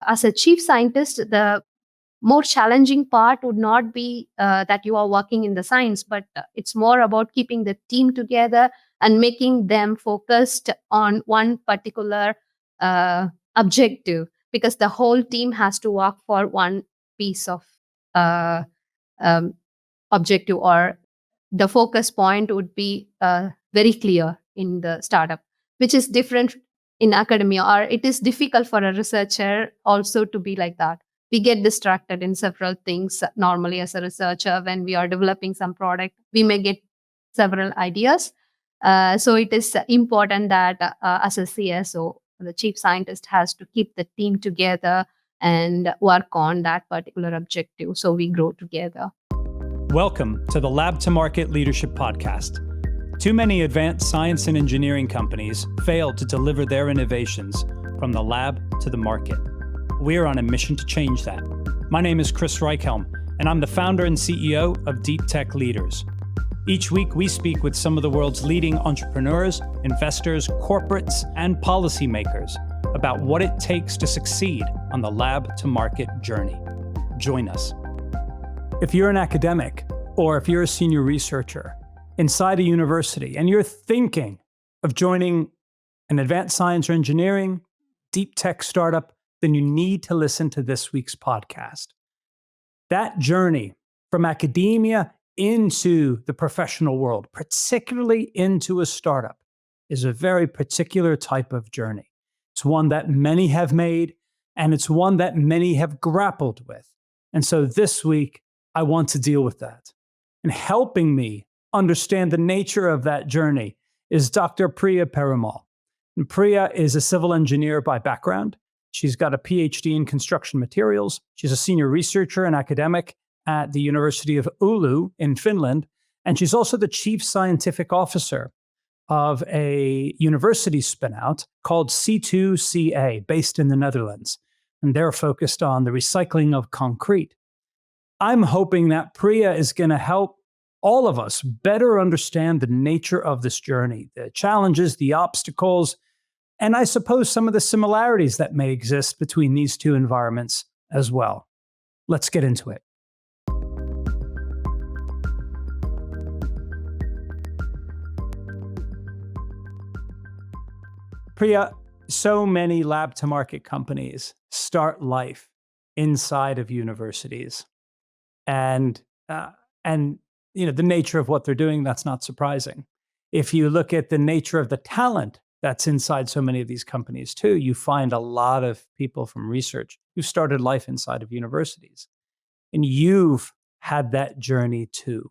As a chief scientist, the more challenging part would not be that you are working in the science, but it's more about keeping the team together and making them focused on one particular uh, objective, because the whole team has to work for one piece of uh, um, objective, or the focus point would be very clear in the startup, which is different in academia, or it is difficult for a researcher also to be like that. We get distracted in several things normally as a researcher. When we are developing some product, we may get several ideas. So it is important that as a CSO, the chief scientist has to keep the team together and work on that particular objective so we grow together. Welcome to the LabToMarket Leadership Podcast. Too many advanced science and engineering companies fail to deliver their innovations from the lab to the market. We are on a mission to change that. My name is Chris Reichhelm, and I'm the founder and CEO of DeepTech Leaders. Each week, we speak with some of the world's leading entrepreneurs, investors, corporates, and policymakers about what it takes to succeed on the lab-to-market journey. Join us. If you're an academic, or if you're a senior researcher inside a university and you're thinking of joining an advanced science or engineering, deep tech startup, then you need to listen to this week's podcast. That journey from academia into the professional world, particularly into a startup, is a very particular type of journey. It's one that many have made, and it's one that many have grappled with. And so this week, I want to deal with that. And helping me understand the nature of that journey is Dr. Priya Perumal. And Priya is a civil engineer by background. She's got a PhD in construction materials. She's a senior researcher and academic at the University of Oulu in Finland. And she's also the chief scientific officer of a university spinout called C2CA, based in the Netherlands. And they're focused on the recycling of concrete. I'm hoping that Priya is going to help all of us better understand the nature of this journey, the challenges, the obstacles, and I suppose some of the similarities that may exist between these two environments as well. Let's get into it. Priya, so many lab-to-market companies start life inside of universities. And the nature of what they're doing, that's not surprising. If you look at the nature of the talent that's inside so many of these companies too, you find a lot of people from research who started life inside of universities. And you've had that journey too.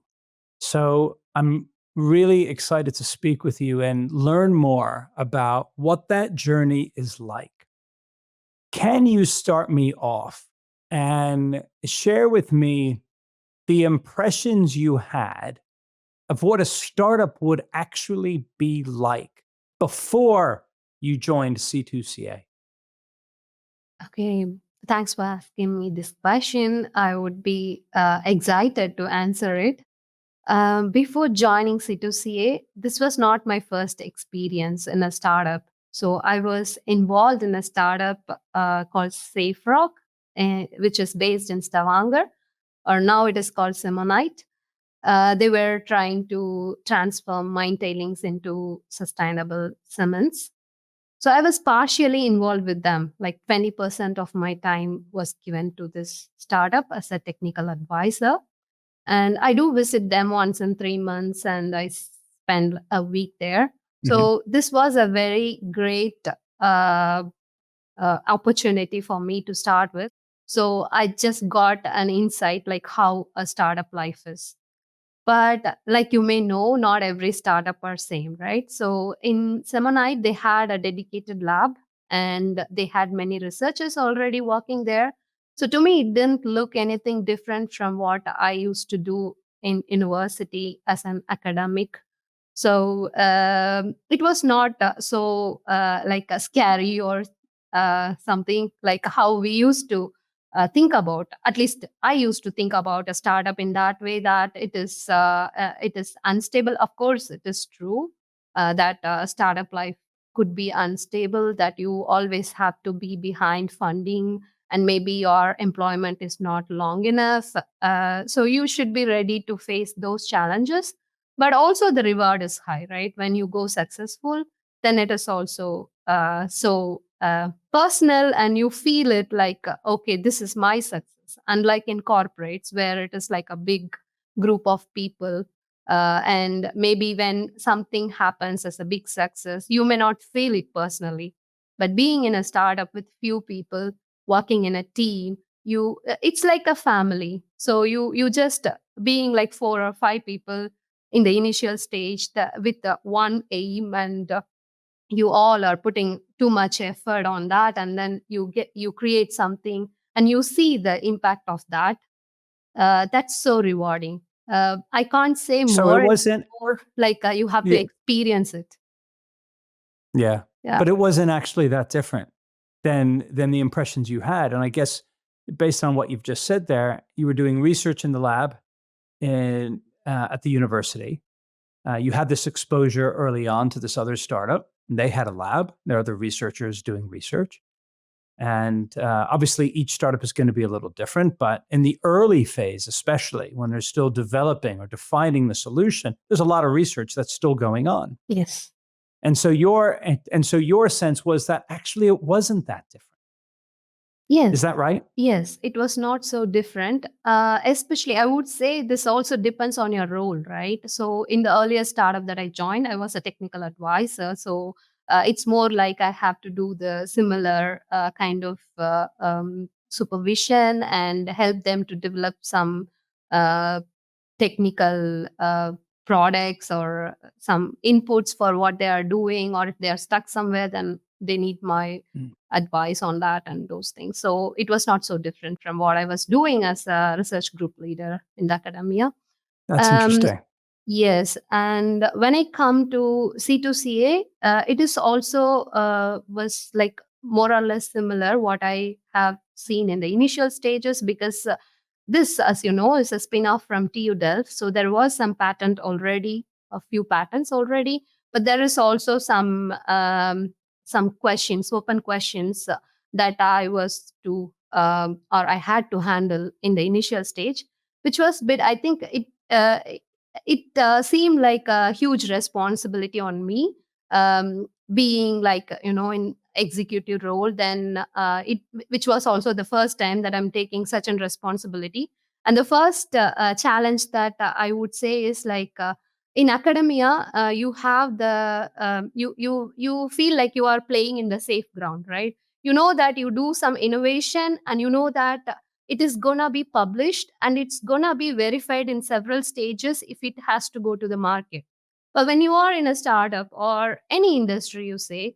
So I'm really excited to speak with you and learn more about what that journey is like. Can you start me off and share with me the impressions you had of what a startup would actually be like before you joined C2CA? Okay, thanks for asking me this question. I would be excited to answer it. Before joining C2CA, this was not my first experience in a startup. So I was involved in a startup called SafeRock, which is based in Stavanger, or now it is called Semonite. They were trying to transform mine tailings into sustainable cements. So I was partially involved with them. Like 20% of my time was given to this startup as a technical advisor. And I do visit them once in 3 months, and I spend a week there. So this was a very great opportunity for me to start with. So I just got an insight like how a startup life is. But like you may know, not every startup are same, right? So in Semonite, they had a dedicated lab and they had many researchers already working there. So to me, it didn't look anything different from what I used to do in university as an academic. So it was not so like a scary or something like how we used to think about. At least I used to think about a startup in that way, that it is unstable. Of course, it is true that startup life could be unstable, that you always have to be behind funding and maybe your employment is not long enough. So you should be ready to face those challenges. But also the reward is high, right? When you go successful, then it is also personal, and you feel it like, okay, this is my success. Unlike in corporates, where it is like a big group of people, and maybe when something happens as a big success, you may not feel it personally. But being in a startup with few people, working in a team, it's like a family. So you just being like 4 or 5 people in the initial stage, with one aim, and you all are putting too much effort on that, and then you create something, and you see the impact of that. That's so rewarding. I can't say So it more. It's wasn't, more like you have to yeah, experience it. yeah, Yeah. but it wasn't actually that different than the impressions you had. And I guess based on what you've just said there, you were doing research in the lab in at the university. You had this exposure early on to this other startup. They had a lab. There are other researchers doing research. And obviously, each startup is going to be a little different. But in the early phase, especially when they're still developing or defining the solution, there's a lot of research that's still going on. Yes. And so your sense was that actually it wasn't that different. Is Yes. that right? Yes, it was not so different. Especially, I would say this also depends on your role, right? So, in the earlier startup that I joined, I was a technical advisor. So, it's more like I have to do the similar kind of supervision and help them to develop some uh, technical products, or some inputs for what they are doing, or if they are stuck somewhere, then they need my Mm. advice on that and those things. So it was not so different from what I was doing as a research group leader in the academia. That's um, interesting. Yes, and when I come to C2CA, it is also was like more or less similar what I have seen in the initial stages, because this, as you know, is a spin-off from TU Delft. So there was some patent already, a few patents already, but there is also some questions, open questions, that I was to or I had to handle in the initial stage, which was bit. I think it seemed like a huge responsibility on me, being like, in executive role, then it which was also the first time that I'm taking such a responsibility. And the first challenge that I would say is like, in academia, you have the you feel like you are playing in the safe ground, right? You know that you do some innovation, and you know that it is gonna be published, and it's gonna be verified in several stages if it has to go to the market. But when you are in a startup or any industry, you say,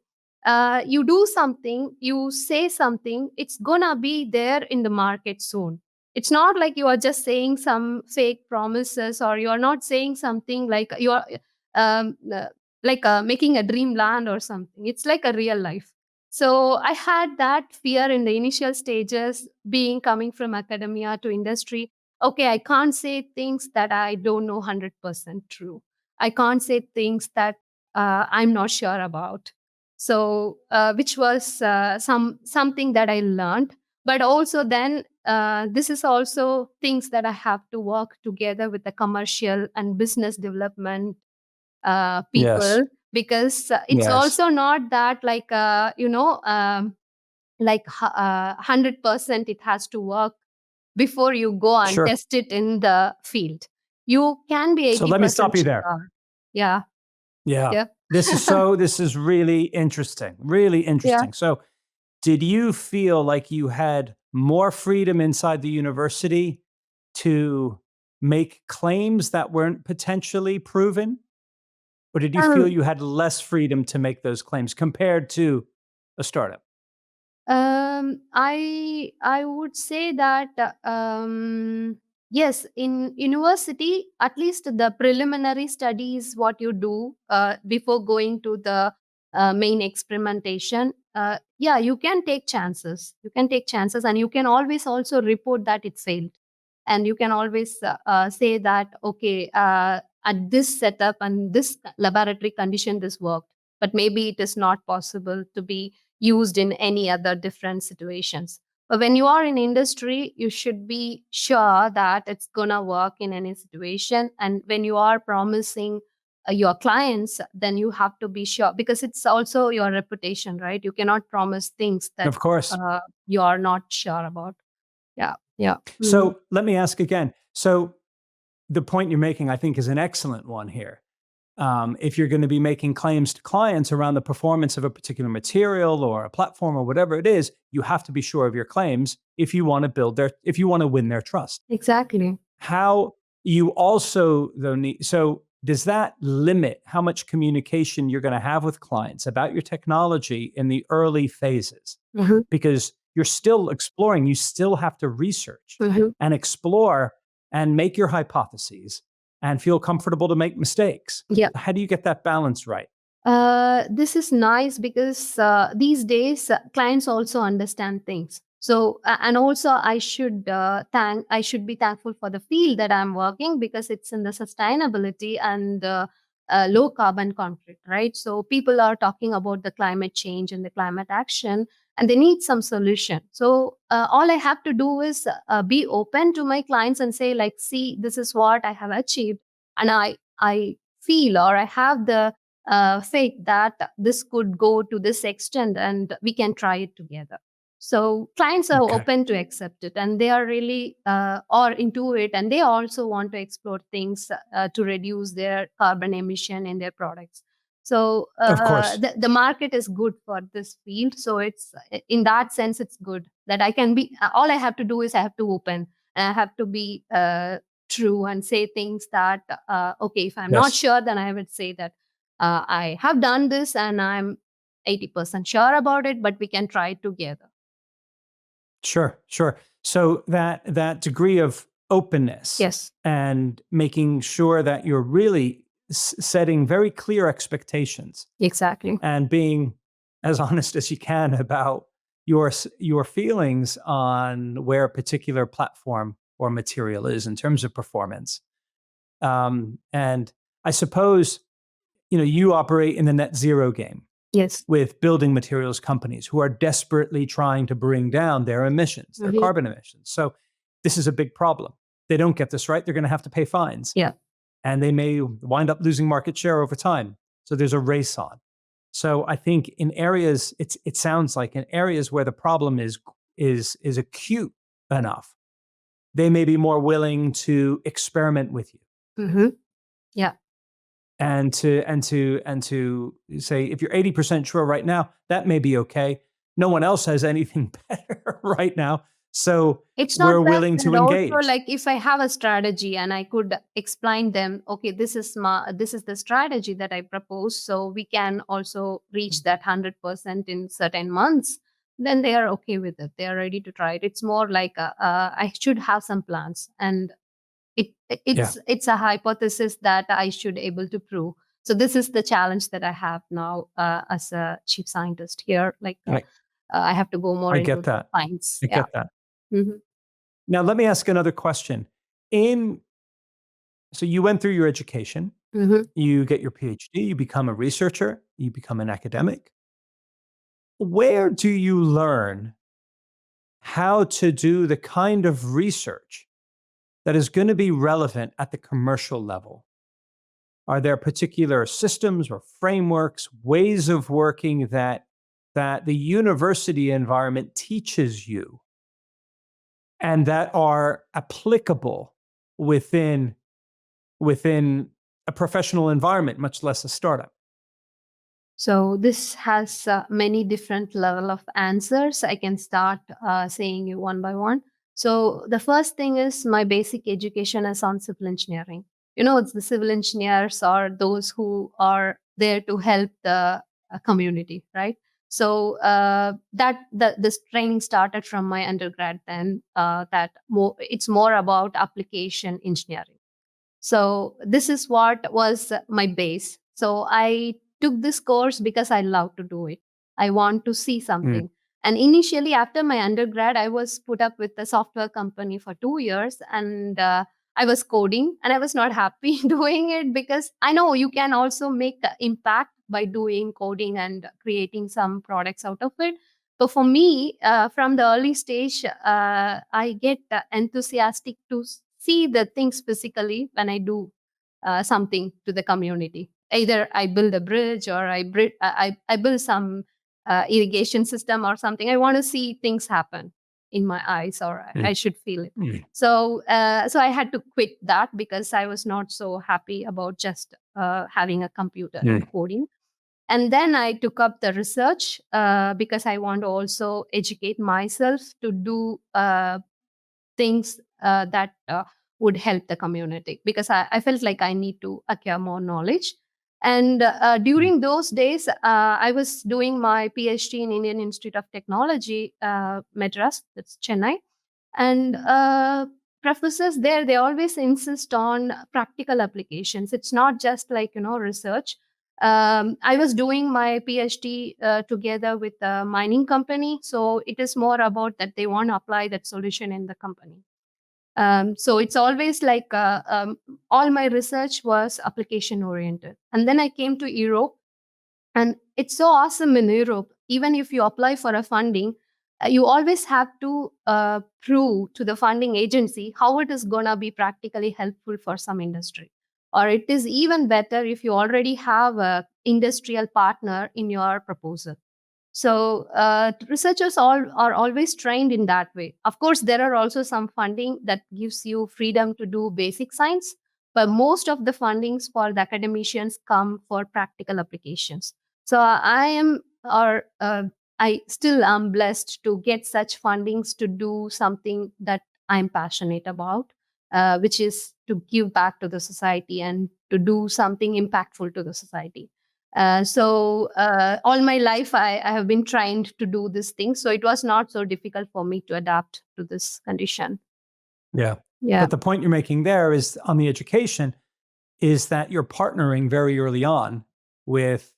you do something, you say something, it's gonna be there in the market soon. It's not like you are just saying some fake promises, or you are not saying something like you are um, uh, making a dream land or something. It's like a real life. So I had that fear in the initial stages, being coming from academia to industry. Okay, I can't say things that I don't know 100% true. I can't say things that I'm not sure about. So, which was something that I learned. But also then, this is also things that I have to work together with the commercial and business development Yes. people, because it's Yes. also not that like, 100% it has to work before you go and Sure. test it in the field. You can be So let me 80% stop you there. sure. Yeah. Yeah. Yeah. This is really interesting. Really Yeah. interesting. So did you feel like you had more freedom inside the university to make claims that weren't potentially proven? Or did you feel um, you had less freedom to make those claims compared to a startup? I would say that yes, in university, at least the preliminary studies, what you do before going to the main experimentation. Yeah, you can take chances. You can take chances, and you can always also report that it failed, and you can always say that, okay, at this setup and this laboratory condition, this worked, but maybe it is not possible to be used in any other different situations. when you are in industry, you should be sure that it's gonna work in any situation. And when you are promising your clients, then you have to be sure, because it's also your reputation, right? You cannot promise things that Of course. you are not sure about. Yeah, yeah. Mhm. So let me ask again. So the point you're making, I think, is an excellent one here. If you're going to be making claims to clients around the performance of a particular material or a platform or whatever it is, you have to be sure of your claims if you want to if you want to win their trust. Exactly. How you also though need, so does that limit how much communication you're going to have with clients about your technology in the early phases? Mhm, Because you're still exploring, you still have to research mhm. and explore and make your hypotheses and feel comfortable to make mistakes. Yeah. How do you get that balance right? This is nice because these days clients also understand things. So and also I should be thankful for the field that I'm working, because it's in the sustainability and low carbon conflict, right? So people are talking about the climate change and the climate action, and they need some solution. So all I have to do is be open to my clients and say, like, see, this is what I have achieved, and I feel, or I have the faith that this could go to this extent and we can try it together. So clients are Okay. open to accept it, and they are really are into it, and they also want to explore things to reduce their carbon emission in their products. So Of course. the market is good for this field. So it's in that sense, it's good that I can be. All I have to do is I have to open, and I have to be true and say things that okay, if I'm not Yes. sure, then I would say that I have done this and I'm 80% sure about it, but we can try it together. Sure, sure. So that degree of openness Yes, and making sure that you're really setting very clear expectations exactly. and being as honest as you can about your feelings on where a particular platform or material is in terms of performance. And I suppose you operate in the net zero game Yes. with building materials companies who are desperately trying to bring down their emissions, their Mhm. carbon emissions. So this is a big problem. They don't get this right, they're going to have to pay fines, Yeah. and they may wind up losing market share over time. So there's a race on. So I think in areas, it sounds like in areas where the problem is acute enough, they may be more willing to experiment with you Hmm. Yeah. and to say, if you're 80% sure right now, that may be okay. No one else has anything better right now, so It's not we're just willing to that. Also, engage. like, if I have a strategy and I could explain them, okay, this is the strategy that I propose, so we can also reach that 100% in certain months. Then they are okay with it. They are ready to try it. It's more like I should have some plans, and Yeah, it's a hypothesis that I should able to prove. So this is the challenge that I have now as a chief scientist here. Like I I have to go more I into get the that. science. I Yeah. get that. Hmm. Now let me ask another question. In So you went through your education, Hmm. you get your PhD, you become a researcher, you become an academic. Where do you learn how to do the kind of research that is going to be relevant at the commercial level? Are there particular systems or frameworks, ways of working that the university environment teaches you and that are applicable within within a professional environment, much less a startup? So this has many different level of answers. I can start saying you one by one. So the first thing is my basic education is on civil engineering. You know, it's the civil engineers are those who are there to help the community, right? So this training started from my undergrad. Then it's more about application engineering. So this is what was my base. So I took this course because I love to do it. I want to see Mm, something. And initially, after my undergrad, I was put up with a software company for 2 years, and I was coding, and I was not happy doing it, because I know you can also make impact by doing coding and creating some products out of it. So for me, from the early stage, I get enthusiastic to see the things physically when I do something to the community. Either I build a bridge, or I build some irrigation system or something. I want to see things happen in my eyes, or I should feel it. Mm. So I had to quit that because I was not so happy about just having a computer and Mm. coding. And then I took up the research because I want to also educate myself to do things that would help the community, because I felt like I need to acquire more knowledge. And Mm. during those days, I was doing my PhD in Indian Institute of Technology, Madras, that's Chennai. And professors there, they always insist on practical applications. It's not just like, research. I was doing my PhD together with a mining company, so it is more about that they want to apply that solution in the company. So it's always like all my research was application oriented. And then I came to Europe, and it's so awesome in Europe. Even if you apply for a funding, you always have to prove to the funding agency how it is going to be practically helpful for some industry. Or it is even better if you already have a industrial partner in your proposal. So researchers all are always trained in that way. Of course, there are also some funding that gives you freedom to do basic science, but most of the fundings for the academicians come for practical applications. So I am, or I still am blessed to get such fundings to do something that I'm passionate about, which is to give back to the society and to do something impactful to the society. All my life, I have been trained to do this thing. So it was not so difficult for me to adapt to this condition. Yeah. Yeah. But the point you're making there is on the education is that you're partnering very early on with,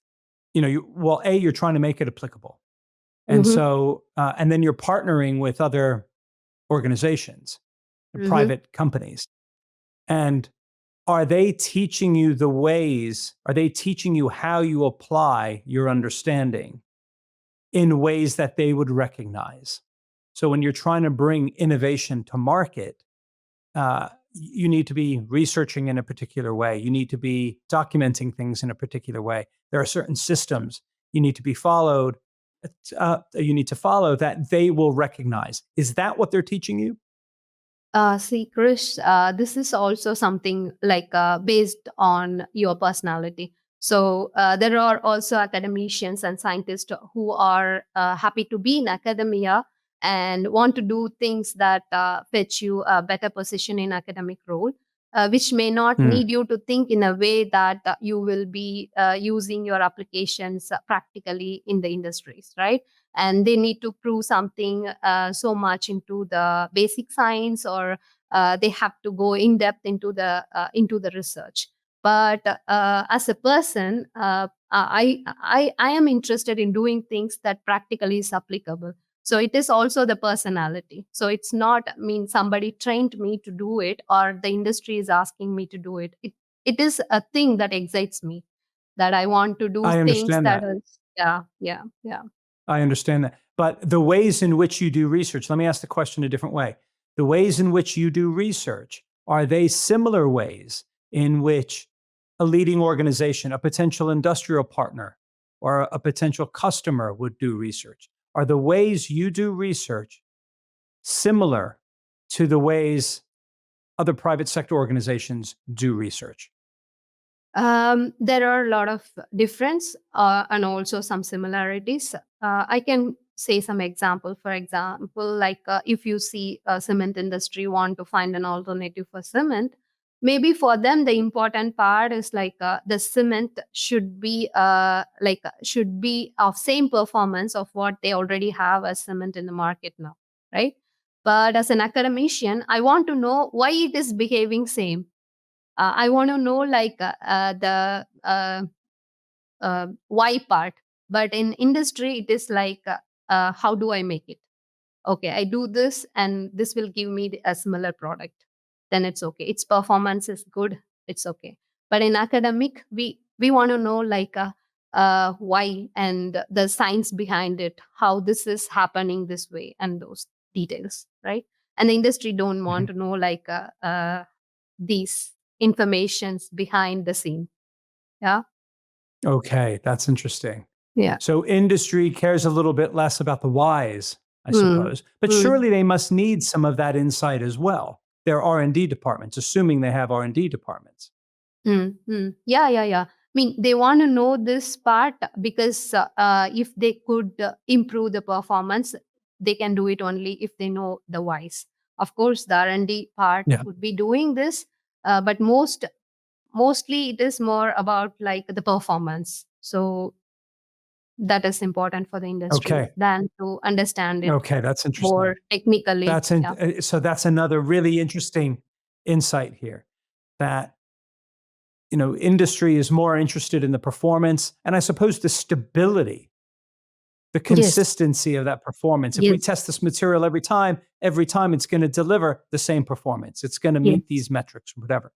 you're trying to make it applicable. And Mm-hmm. so, and then you're partnering with other organizations, Mm-hmm. private companies. And are they teaching you the ways? Are they teaching you how you apply your understanding in ways that they would recognize? So when you're trying to bring innovation to market, you need to be researching in a particular way. You need to be documenting things in a particular way. There are certain systems you need to be followed. You need to follow that they will recognize. Is that what they're teaching you? See, Krish, this is also something like based on your personality. So there are also academicians and scientists who are happy to be in academia and want to do things that fetch you a better position in academic role, which may not Hmm. need you to think in a way that you will be using your applications practically in the industries, right? And they need to prove something so much into the basic science, or they have to go in depth into the research. But as a person, I am interested in doing things that practically is applicable. So it is also the personality. So it's not, I mean, somebody trained me to do it, or the industry is asking me to do it. It is a thing that excites me, that I want to do I things understand that that. is, yeah, yeah, yeah. I understand that. But the ways in which you do research, let me ask the question a different way. The ways in which you do research, are they similar ways in which a leading organization, a potential industrial partner, or a potential customer would do research? Are the ways you do research similar to the ways other private sector organizations do research? There are a lot of difference and also some similarities. I can say some example. For example, like if you see a cement industry want to find an alternative for cement, maybe for them the important part is like the cement should be of same performance of what they already have as cement in the market now, right? But as an academician, I want to know why it is behaving same. I want to know like the why part. But in industry, it is like how do I make it? Okay, I do this, and this will give me a similar product. Then it's okay. Its performance is good. It's okay. But in academic, we want to know like why and the science behind it, how this is happening this way, and those details, right? And the industry don't want Mhm. to know like these informations behind the scene. Yeah. Okay, that's interesting. Yeah. So industry cares a little bit less about the whys, I Mm. suppose, but Mm. surely they must need some of that insight as well. Their R&D departments, assuming they have R&D departments. Mm, yeah, yeah, yeah. I mean, they want to know this part because if they could improve the performance, they can do it only if they know the whys. Of course, the R&D part Yeah. would be doing this, but mostly it is more about like the performance. So that is important for the industry Okay. than to understand it Okay, that's more interesting. technically. Yeah. So that's another really interesting insight here, that industry is more interested in the performance and I suppose the stability, the Yes. consistency of that performance. If we Yes. test this material every time it's going to deliver the same performance. It's going to meet Yes. these metrics, whatever,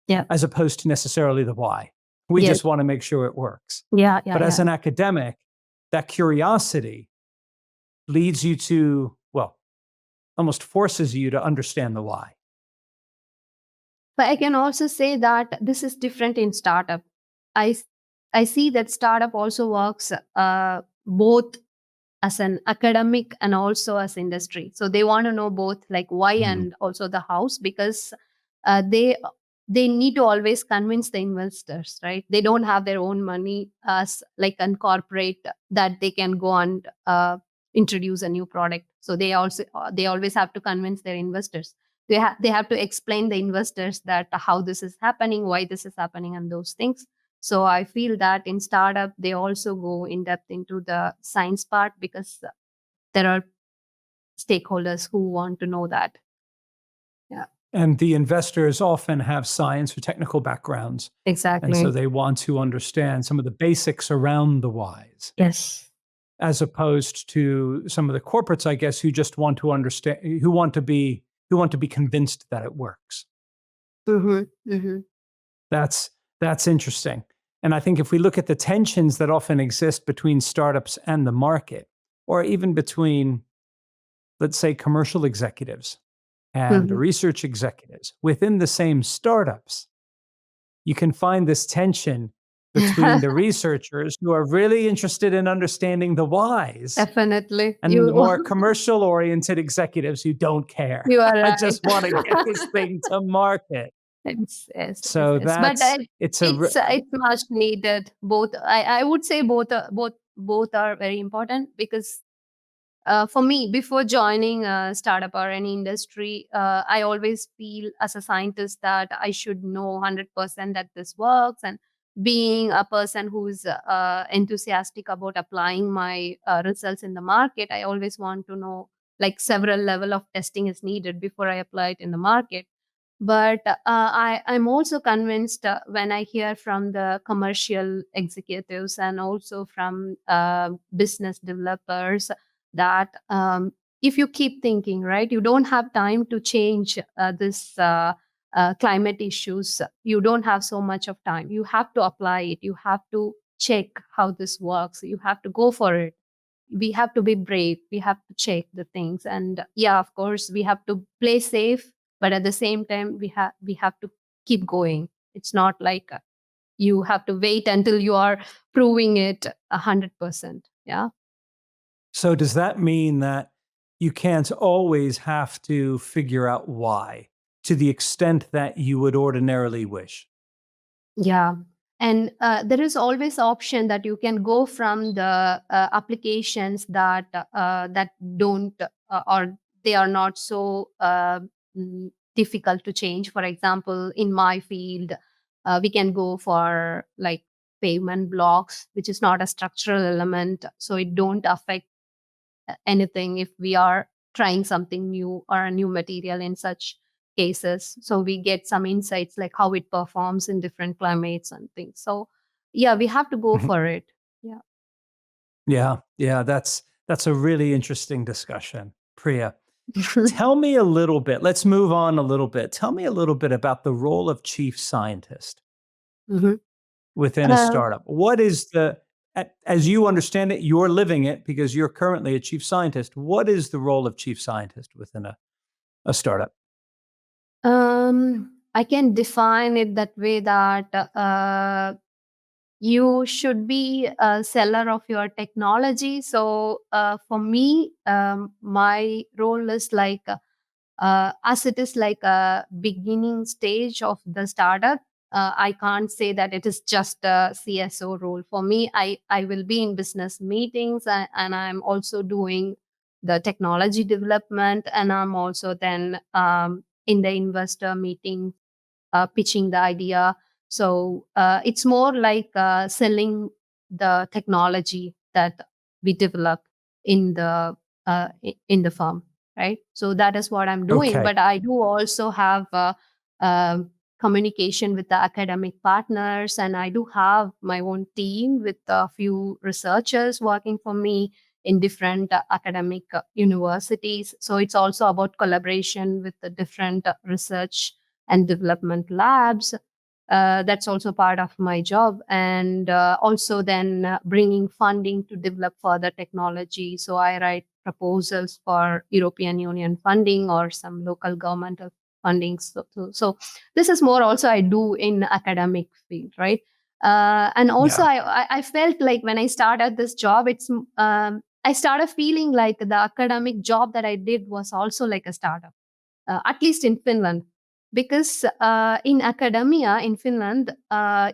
Yeah. as opposed to necessarily the why. We Yes. just want to make sure it works. Yeah. Yeah. But as Yeah. an academic, that curiosity leads you to, well, almost forces you to understand the why. But I can also say that this is different in startup. I s- I see that startup also works both as an academic and also as industry. So they want to know both like why Mhm. and also the hows, because they need to always convince the investors, right? They don't have their own money as like an corporate that they can go and introduce a new product. So they always have to convince their investors. They have to explain the investors that how this is happening, why this is happening, and those things. So I feel that in startup, they also go in depth into the science part because there are stakeholders who want to know that. Yeah, And the investors often have science or technical backgrounds. And so exactly. they want to understand some of the basics around the whys, Yes. as opposed to some of the corporates, I guess, who just want to understand, who want to be convinced that it works. Mm-hmm. Mm-hmm. That's that's interesting. And I think if we look at the tensions that often exist between startups and the market, or even between, let's say, commercial executives and Mm-hmm. research executives within the same startups, you can find this tension between the researchers who are really interested in understanding the whys Definitely. and the more commercial oriented executives who don't care. You are I right. just want to get this thing to market. Yes, yes, yes, So yes. But it's a it's much needed. Both I would say both are very important because for me, before joining a startup or any industry, I always feel as a scientist that I should know 100% that this works. And being a person who's enthusiastic about applying my results in the market, I always want to know like several level of testing is needed before I apply it in the market. But I'm also convinced when I hear from the commercial executives and also from business developers that if you keep thinking, right, you don't have time to change this climate issues. You don't have so much of time. You have to apply it. You have to check how this works. You have to go for it. We have to be brave. We have to check the things, and yeah, of course we have to play safe, but at the same time we have to keep going. It's not like you have to wait until you are proving it 100%. Yeah. So does that mean that you can't always have to figure out why to the extent that you would ordinarily wish? Yeah. And there is always option that you can go from the applications that don't or they are not so difficult to change. For example, in my field, we can go for like pavement blocks, which is not a structural element, so it don't affect anything if we are trying something new or a new material in such cases. So we get some insights like how it performs in different climates and things. So yeah, we have to go Mhm. for it. Yeah. Yeah, yeah, that's a really interesting discussion, Priya. Tell me a little bit. Let's move on a little bit. Tell me a little bit about the role of chief scientist Mhm. within a Uh, startup. What is the as you understand it, you're living it because you're currently a chief scientist. What is the role of chief scientist within a startup? I can define it that way that you should be a seller of your technology. So for me, my role is like as it is like a beginning stage of the startup. I can't say that it is just a CSO role. For me, I will be in business meetings, and I'm also doing the technology development, and I'm also then in the investor meeting pitching the idea. So it's more like selling the technology that we develop in in the firm, right? So that is what I'm doing. Okay. But I do also have communication with the academic partners, and I do have my own team with a few researchers working for me in different academic universities. So it's also about collaboration with the different research and development labs. That's also part of my job. And also then bringing funding to develop further technology. So I write proposals for European Union funding or some local governmental funding. So this is more also I do in academic field, right? And also Yeah. I felt like when I started this job, I started feeling like the academic job that I did was also like a startup, at least in Finland. Because in academia in Finland,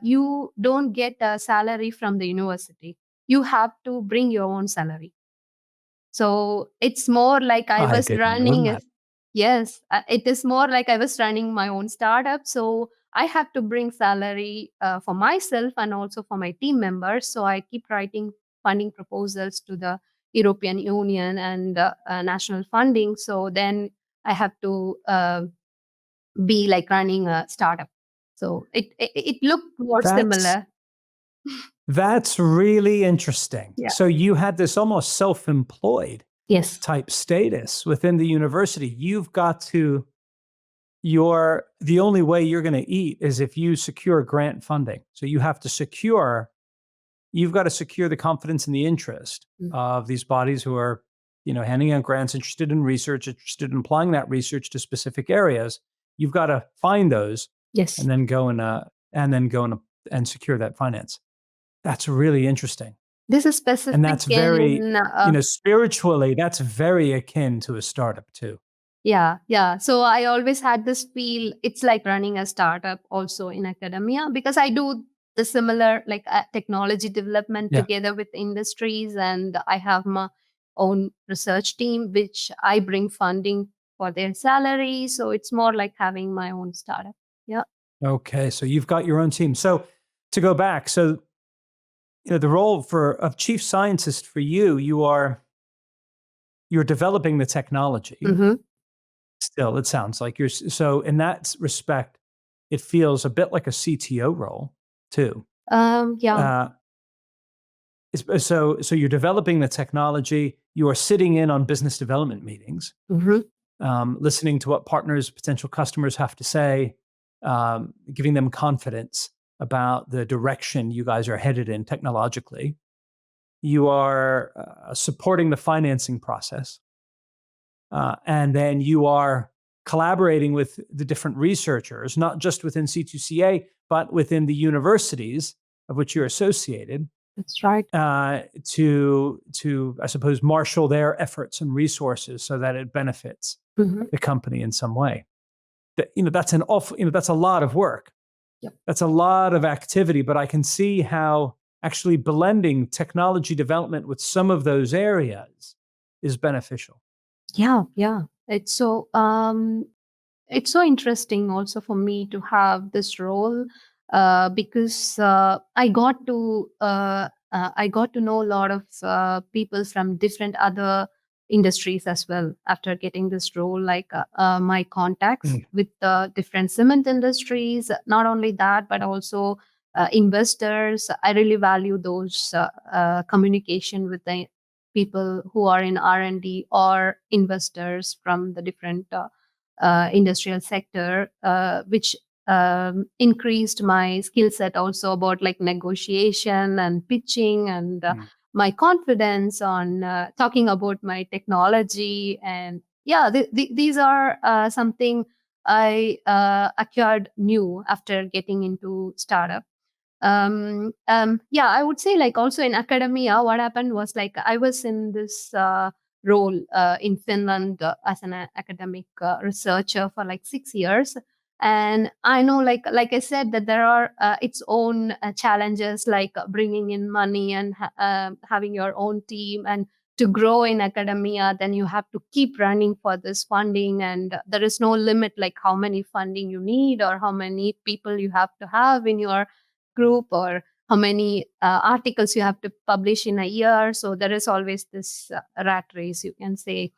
you don't get a salary from the university. You have to bring your own salary. So it's more like I I was didn't know running a, that. yes, it is more like I was running my own startup. So I have to bring salary for myself and also for my team members. So I keep writing funding proposals to the European Union and national funding. So then I have to be like running a startup. So it looked more That's similar. that's really interesting. Yeah. So you had this almost self-employed Yes. type status within the university. You've got to you're the only way you're going to eat is if you secure grant funding. So you've got to secure the confidence and the interest Mm. of these bodies who are, handing out grants, interested in research, interested in applying that research to specific areas. You've got to find those Yes. and then and secure that finance. That's really interesting. This is And specific that's very, in spiritually, that's very akin to a startup too. yeah, yeah. So I always had this feel it's like running a startup also in academia, because I do the similar like technology development Yeah. together with industries, and I have my own research team which I bring funding for their salary. So it's more like having my own startup. Yeah. Okay. So you've got your own team. So to go back, so the role of chief scientist for you, you're developing the technology. Mm-hmm. Still, it sounds like so in that respect, it feels a bit like a CTO role too. Yeah. Uh, so you're developing the technology. You are sitting in on business development meetings, Mm-hmm. listening to what partners, potential customers have to say, giving them confidence about the direction you guys are headed in technologically. You are supporting the financing process. And then you are collaborating with the different researchers, not just within C2CA, but within the universities of which you're associated, That's right. to I suppose marshal their efforts and resources so that it benefits Mm-hmm. the company in some way. That's that's a lot of work. Yep. That's a lot of activity, but I can see how actually blending technology development with some of those areas is beneficial. Yeah, yeah. It's so interesting also for me to have this role, because I got to know a lot of people from different other industries as well after getting this role. Like my contacts Mm. with the different cement industries. Not only that, but also investors. I really value those communication with the people who are in R&D or investors from the different industrial sector, which increased my skill set also about like negotiation and pitching, and Mm. my confidence on talking about my technology. And yeah, these are something I acquired new after getting into startup. Yeah, I would say like also in academia, what happened was like I was in this role in Finland as an academic researcher for like 6 years. And I know, like I said, that there are its own challenges, like bringing in money and having your own team. And to grow in academia, then you have to keep running for this funding, and there is no limit like how many funding you need or how many people you have to have in your group, or how many articles you have to publish in a year. So there is always this rat race, you can say.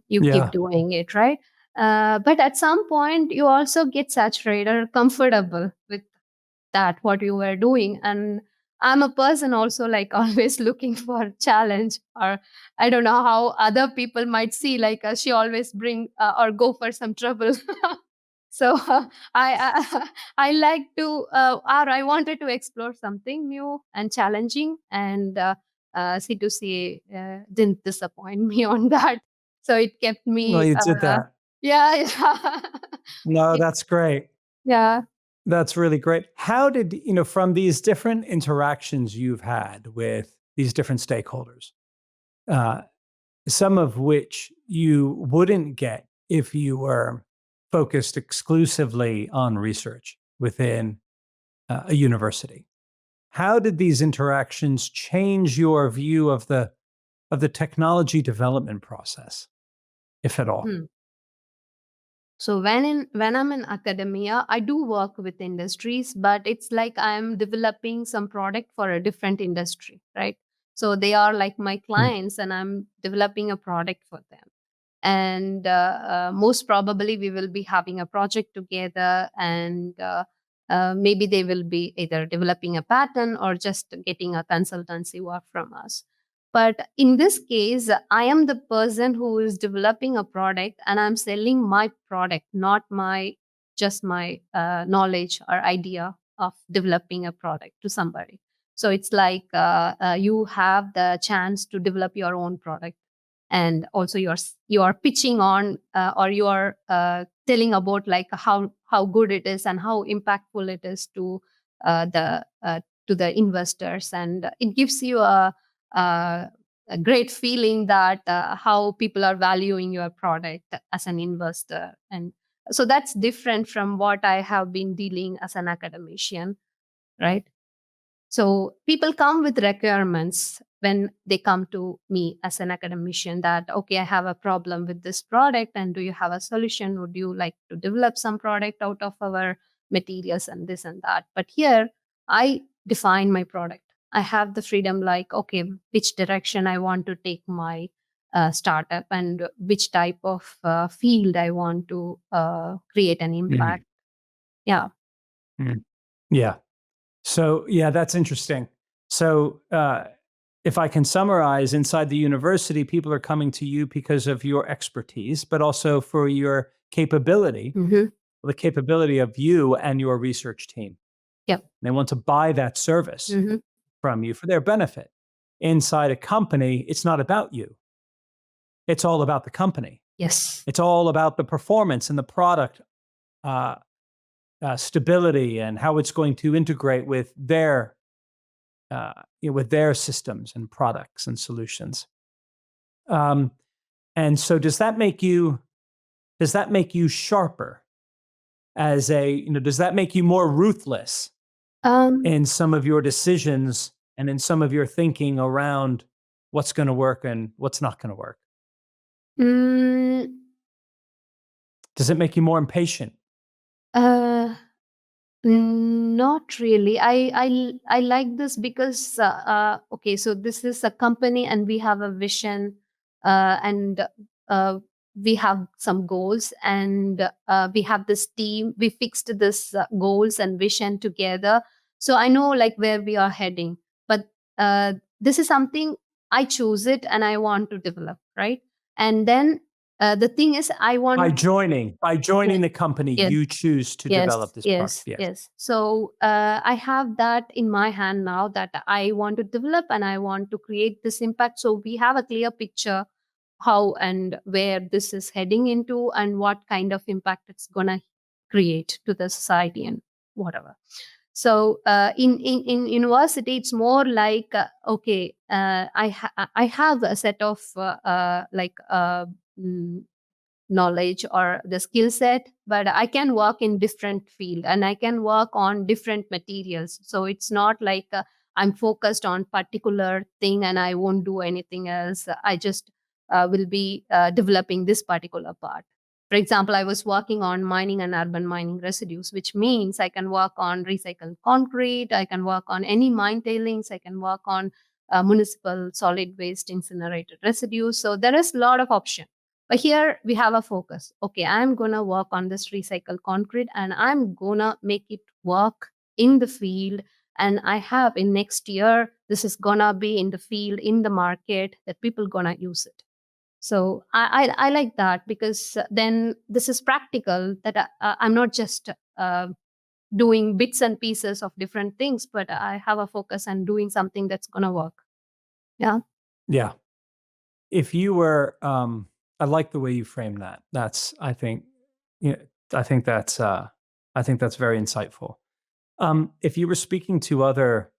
You keep Yeah. doing it, right? But at some point you also get saturated or comfortable with that what you were doing. And I'm a person also like always looking for challenge, or I don't know how other people might see, like she always bring or go for some trouble. So I I like to or I wanted to explore something new and challenging. And C2C didn't disappoint me on that. So it kept Well, me you did that. yeah, yeah. No, It- that's great. yeah. That's really great. How did, from these different interactions you've had with these different stakeholders, uh, some of which you wouldn't get if you were focused exclusively on research within a university. How did these interactions change your view of the technology development process, if at all? Hmm. So when I'm in academia, I do work with industries, but it's like I'm developing some product for a different industry, right? So they are like my Mm, clients, and I'm developing a product for them. And most probably we will be having a project together, and maybe they will be either developing a pattern or just getting a consultancy work from us. But in this case, I am the person who is developing a product, and I'm selling my product, not my just my knowledge or idea of developing a product to somebody. So it's like you have the chance to develop your own product, and also you're pitching on or you're telling about like how good it is and how impactful it is the to the investors. And it gives you a, a great feeling that how people are valuing your product as an investor. And so that's different from what I have been dealing as an academician, right? So people come with requirements when they come to me as an academician, that, okay, I have a problem with this product, and do you have a solution? Would you like to develop some product out of our materials and this and that? But here, I define my product. I have the freedom, like, okay, which direction I want to take my startup, and which type of field I want to create an mm, impact. Yeah. mm. Yeah. So, yeah, that's interesting. So, if I can summarize, inside the university, people are coming to you because of your expertise, but also for your capability, Hmm. the capability of you and your research team. Yep. They want to buy that service Hmm. from you for their benefit. Inside a company, it's not about you, it's all about the company. Yes. It's all about the performance and the product uh, stability and how it's going to integrate with uh, with their systems and products and solutions. Um, and so, does that make you sharper as a does that make you more ruthless Um, in some of your decisions and in some of your thinking around what's going to work and what's not going to work? mm, Does it make you more impatient? uh, Not really. I like this because okay, so this is a company and we have a vision, and uh, we have some goals, and we have this team. We fixed this goals and vision together, so I know like where we are heading. But this is something I choose it and I want to develop, right? And then The thing is, I want By to. joining the company, Yes, you choose to develop yes, this product. yes, Yes. yes. So I have that in my hand now that I want to develop and I want to create this impact. So we have a clear picture how and where this is heading into and what kind of impact it's going to create to the society and whatever. So in university, it's more like okay, I have a set of mm, knowledge or the skill set, but I can work in different field and I can work on different materials. So it's not like I'm focused on particular thing and I won't do anything else. I just will be developing this particular part. For example, I was working on mining and urban mining residues, which means I can work on recycled concrete, I can work on any mine tailings, I can work on municipal solid waste incinerated residues. So there is a lot of option, but here we have a focus. Okay, I'm going to work on this recycled concrete and I'm going to make it work in the field. And I have in next year, this is going to be in the field, in the market, that people going to use it. So I like that because then this is practical, that I'm not just doing bits and pieces of different things, but I have a focus and doing something that's going to work. Yeah. Yeah. If you were, I like the way you frame that. That's, I think, you know, I think that's, I think that's very insightful. If you were speaking to other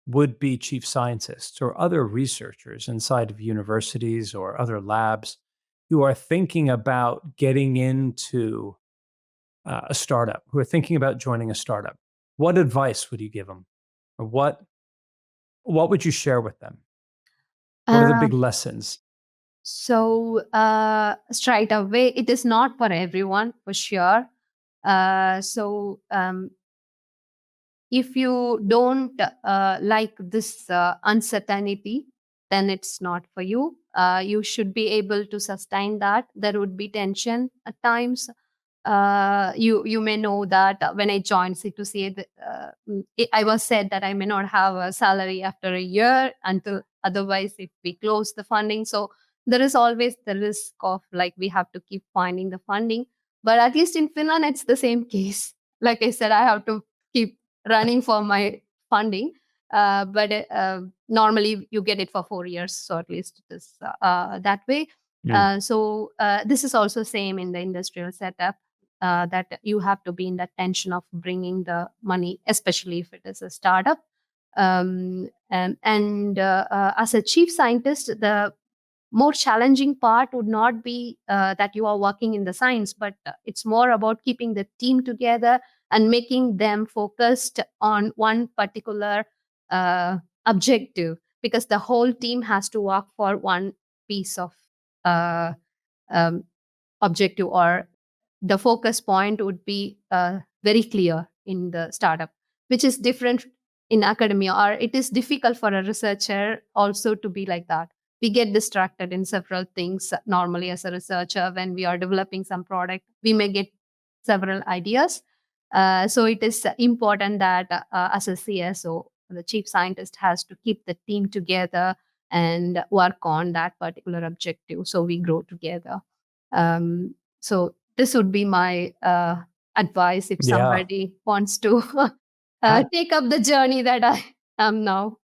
would-be chief scientists or other researchers inside of universities or other labs who are thinking about getting into a startup, who are thinking about joining a startup, what advice would you give them, or what would you share with them? What are the big lessons? So straight away, it is not for everyone for sure. If you don't like this uncertainty, then it's not for you. You should be able to sustain that. There would be tension at times. You may know that when I joined C2CA, I was said that I may not have a salary after a year until otherwise if we close the funding. So there is always the risk of like we have to keep finding the funding. But at least in Finland, it's the same case. Like I said, I have to keep running for my funding. But normally you get it for 4 years, so at least it is that way. Mm. This is also same in the industrial setup, that you have to be in that tension of bringing the money, especially if it is a startup. As a chief scientist, the more challenging part would not be that you are working in the science, but it's more about keeping the team together and making them focused on one particular uh, objective, because the whole team has to work for one piece of uh, um, objective, or the focus point would be very clear in the startup, which is different in academia, or it is difficult for a researcher also to be like that. We get distracted in several things normally as a researcher. When we are developing some product, we may get several ideas. So it is important that as a CSO, the chief scientist has to keep the team together and work on that particular objective so we grow together. So this would be my advice if Yeah. somebody wants to How, take up the journey that I am now.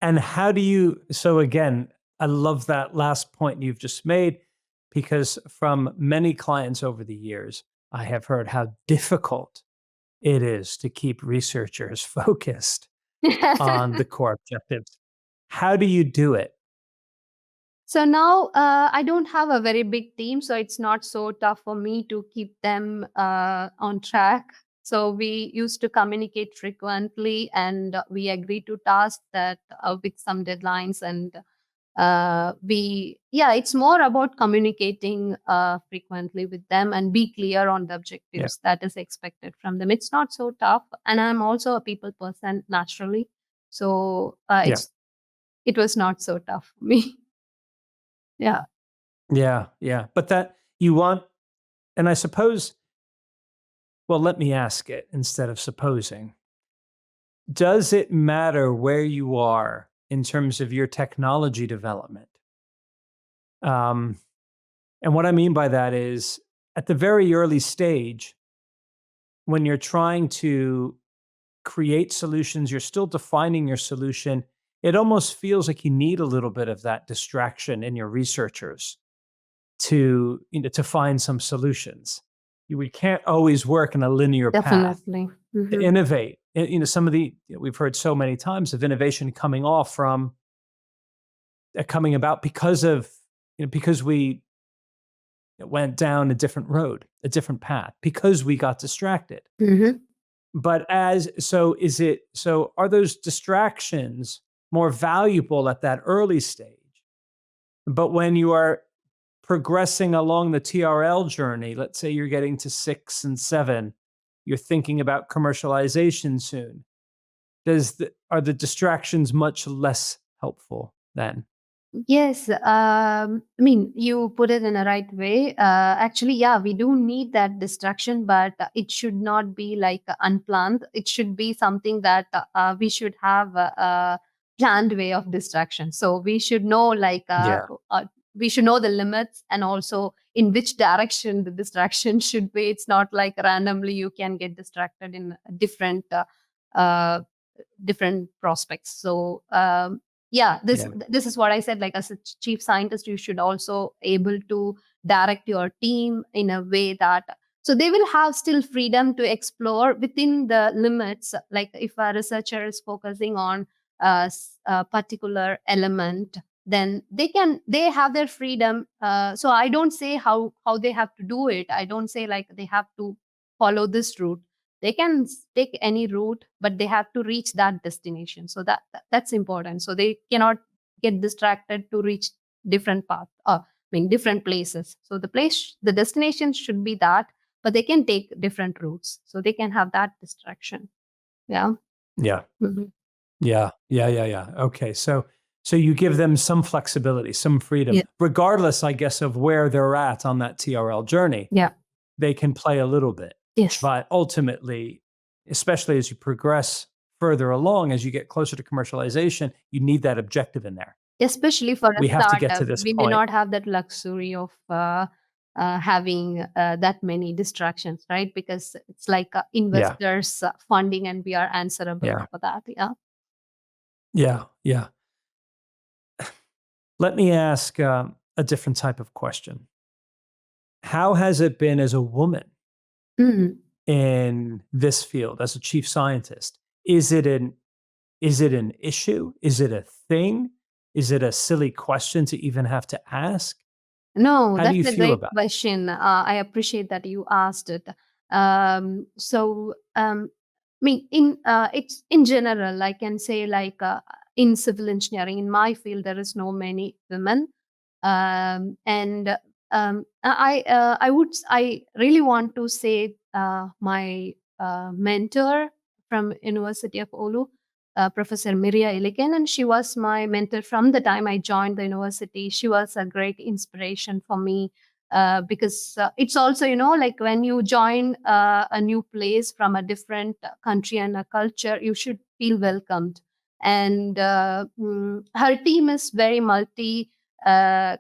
and how do you, so again, I love that last point you've just made, because from many clients over the years, I have heard how difficult it is to keep researchers focused on the core objectives. How do you do it? So now I don't have a very big team, so it's not so tough for me to keep them on track. So we used to communicate frequently, and we agree to tasks that with some deadlines. And it's more about communicating frequently with them and be clear on the Yeah. objectives that is expected from them. It's not so tough, and I'm also a people person naturally, so Yeah. it was not so tough for me. Yeah. Yeah. Yeah. But that you want, and I suppose, well, let me ask it instead of supposing. Does it matter where you are in terms of your technology development? Um, And what I mean by that is at the very early stage, when you're trying to create solutions, you're still defining your solution. It almost feels like you need a little bit of that distraction in your researchers to, to find some solutions. We can't always work in a linear path Definitely. to innovate. Some of the we've heard so many times of innovation coming about because of because we went down a different road, a different path, because we got distracted. Hmm. But are those distractions more valuable at that early stage? But when you are progressing along the TRL journey, let's say you're getting to 6 and 7, you're thinking about commercialization soon. Are the distractions much less helpful then? Yes, I mean, you put it in a right way. Actually, yeah, we do need that distraction, but it should not be like unplanned. It should be something that we should have a planned way of distraction. So we should know, like, Yeah. we should know the limits and also in which direction the distraction should be. It's not like randomly you can get distracted in uh, different prospects. So yeah, Yeah. this is what I said, like as a chief scientist you should also able to direct your team in a way that so they will have still freedom to explore within the limits. Like if a researcher is focusing on a particular element, then they have their freedom. So I don't say how they have to do it. I don't say like they have to follow this route. They can take any route, but they have to reach that destination. So that's important. So they cannot get distracted to reach different path, I mean different places. So the destination should be that, but they can take different routes, so they can have that distraction. Yeah. Yeah. Mhm. Yeah. Yeah. Yeah. Yeah. Okay. So you give them some flexibility, some freedom, Yeah. regardless, I guess, of where they're at on that TRL journey. Yeah. They can play a little bit. Yes. But ultimately, especially as you progress further along, as you get closer to commercialization, you need that objective in there. Especially for a We have to get to startup, this we may point. not have that luxury of having that many distractions, right? Because it's like Yeah. investors funding, and we are answerable Yeah. for that. Yeah. Yeah. Yeah. Let me ask a different type of question. How has it been as a woman Mhm. in this field as a chief scientist? Is it an issue? Is it a thing? Is it a silly question to even have to ask? No, How do that's you a feel great about question. I appreciate that you asked it. I mean, it's in general, I can say like in civil engineering, in my field, there is no many women, and I really want to say my mentor from University of Olu, Professor Miria Iliken, and she was my mentor from the time I joined the university. She was a great inspiration for me because it's also, like when you join a new place from a different country and a culture, you should feel welcomed. And her team is very multi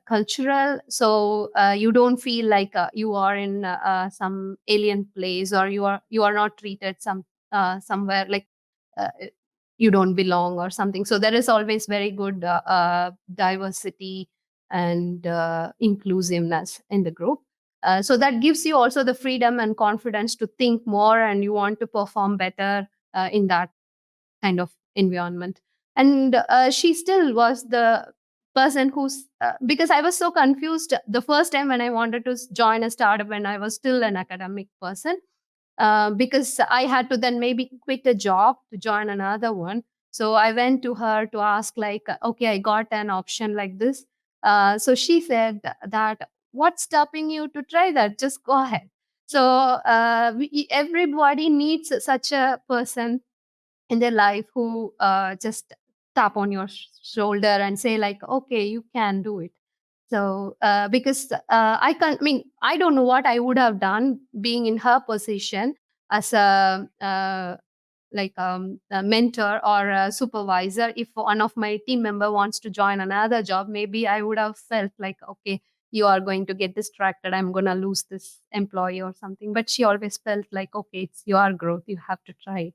cultural, so you don't feel like you are in some alien place, or you are not treated somewhere like uh, you don't belong or something. So there is always very good diversity and inclusiveness in the group. So that gives you also the freedom and confidence to think more, and you want to perform better in that kind of environment. And she still was the person who's because I was so confused the first time when I wanted to join a startup when I was still an academic person, because I had to then maybe quit a job to join another one. So I went to her to ask, like, okay, I got an option like this. So she said that, what's stopping you to try that? Just go ahead. So everybody needs such a person in their life who just tap on your shoulder and say like, okay, you can do it. So because I can't, I mean, I don't know what I would have done being in her position as a mentor or a supervisor. If one of my team member wants to join another job, maybe I would have felt like, okay, you are going to get distracted. I'm going to lose this employee or something. But she always felt like, okay, it's your growth. You have to try it.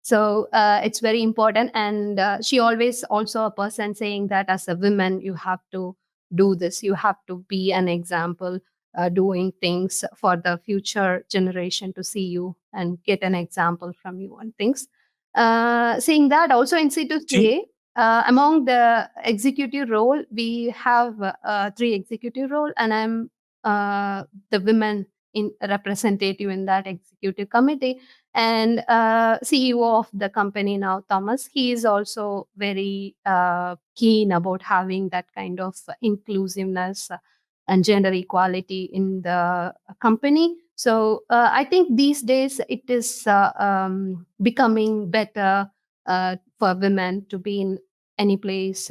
So it's very important. And she always also a person saying that as a woman, you have to do this. You have to be an example, doing things for the future generation to see you and get an example from you and things. Saying that also in Gee, C2CA, among the executive role, we have three executive role, and I'm the women in representative in that executive committee. And CEO of the company now, Thomas, he is also very keen about having that kind of inclusiveness and gender equality in the company. So I think these days it is becoming better for women to be in any place,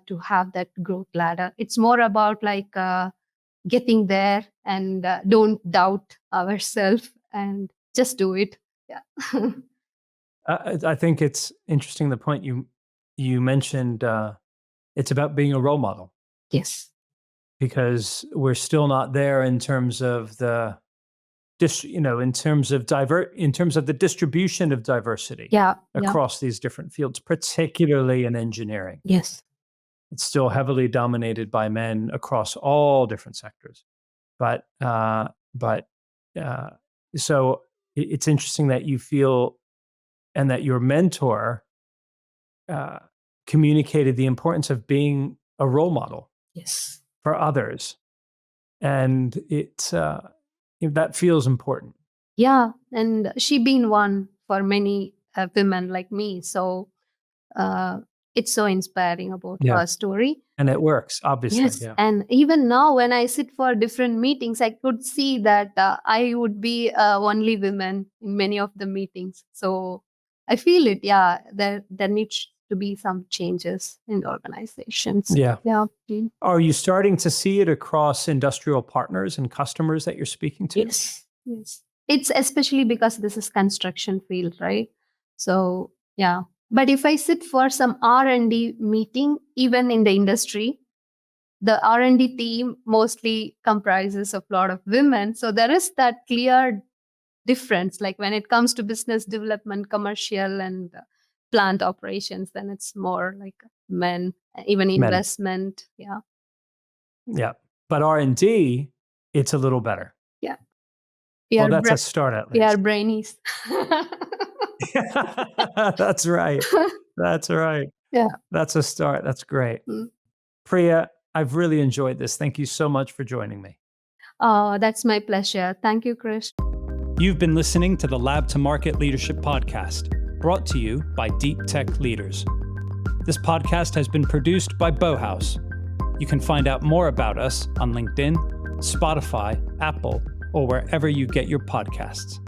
to have that growth ladder. It's more about like getting there, and don't doubt ourselves and just do it. Yeah. I think it's interesting the point you mentioned. It's about being a role model, Yes. because we're still not there in terms of the in terms of the distribution of diversity Yeah. Yeah. across these different fields, particularly in engineering. Yes. It's still heavily dominated by men across all different sectors. But so it's interesting that you feel, and that your mentor uh, communicated the importance of being a role model Yes. for others, and that feels important. Yeah. And she been one for many women like me. So uh, it's so inspiring about Yeah, her story. and it works, obviously. Yes, Yeah, and even now when I sit for different meetings, I could see that I would be only women in many of the meetings. So I feel it. Yeah, there needs to be some changes in the organizations. yeah. Yeah. Mm. Are you starting to see it across industrial partners and customers that you're speaking to? Yes. Yes. It's especially because this is construction field, right? So yeah. But if I sit for some R&D meeting, even in the industry, the R&D team mostly comprises of a lot of women. So there is that clear difference. Like when it comes to business development, commercial, and plant operations, then it's more like men, even Men. investment. Yeah. Yeah. But R&D, it's a little better. Yeah. We Well, are, that's a start at we are least. brainies. That's right. That's right. Yeah. That's a start. That's great. Mm. Priya, I've really enjoyed this. Thank you so much for joining me. Oh, that's my pleasure. Thank you, Chris. You've been listening to the Lab to Market Leadership Podcast, brought to you by DeepTech Leaders. This podcast has been produced by Bauhaus. You can find out more about us on LinkedIn, Spotify, Apple, or wherever you get your podcasts.